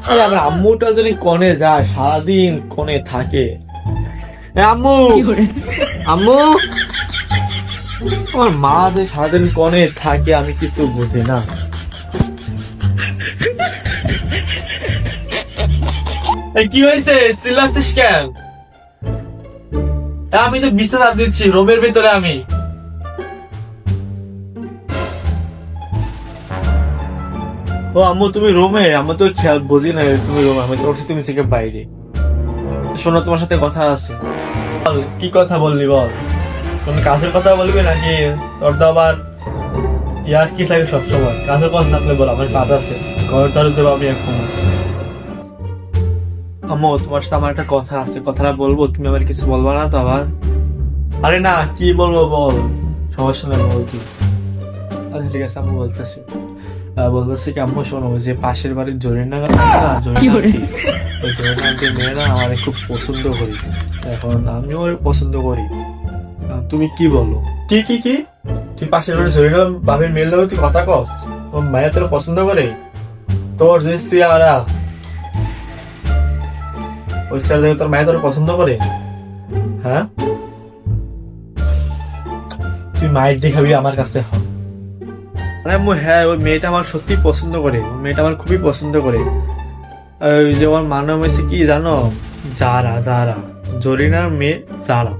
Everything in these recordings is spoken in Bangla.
আরে আমার আম্মুটা যদি কনে যায়, সারাদিন কনে থাকে। আম্মু, আম্মু, আমার মা যে সারাদিন কনে থাকে আমি কিছু বুঝি না। কি হয়েছে, চিল্লাচ্ছিস কেন? আমি তো বিছানা দিচ্ছি রুমের ভিতরে। আমি ও আম্মু, তুমি রুমে? আমি তো খেয়াল বুঝি না তুমি রুমে। আমি তো উঠছি তুমি থেকে বাইরে। শোনো, তোমার সাথে কথা আছে। বল, কি কথা বললি বল। কোন কাজের কথা বলবি নাকি তোর তো আবার ইয়ার কি থাকে সবসময়? কাজের কথা থাকলে বল, আমার কাজ আছে। ঘর ধরে দেবো আমি এখন। আম্মু, তোমার সাথে আমার একটা কথা আছে, কথাটা বলবো, তুমি আমার কিছু বলবা না তো আবার? আরে না, কি বলবো বল, সমস্যা নেই বল তুই। আচ্ছা ঠিক আছে আম্মু, বলতেছি বলতেছি কি আম্মু, শোনো, ওই যে পাশের বাড়ির জরিনা আছে না, জরিনা আন্টি, ওই জরিনা আন্টির মেয়েরা আমার খুব পছন্দ করি। এখন আমিও ওর পছন্দ করি। তুমি কি বলো? কি কি কি? তুই পাশের বাড়ির জরিনা বাবির মেয়ের লোক তুই কথা কস? ও মায়া তোর পছন্দ করে? তোর যে সিয়ারা, ওই সিয়ারা দেখে তোর মায়া তোর পছন্দ করে? হ্যাঁ, তুই মায়ের দেখাবি আমার কাছে। আরে আম্মু, হ্যাঁ, ওই মেয়েটা আমার সত্যি পছন্দ করে। ওই মেয়েটা আমার খুবই পছন্দ করে। ওই যে আমার মার নাম হয়েছে কি জানো? জারা, জারা, জরিনার মেয়ে জারা।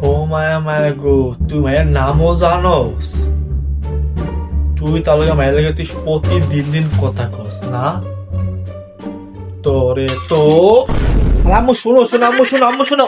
ও মায়া, মায়া গো, তুই মায়ের নামও জানোস? তুই তাহলে মায়ের লাগে তুই প্রতিদিন দিন কথা কস না? তোরে তো আরে আম্মু শোনো, শোনো আম্মু, শোনো আম্মু, শোনো।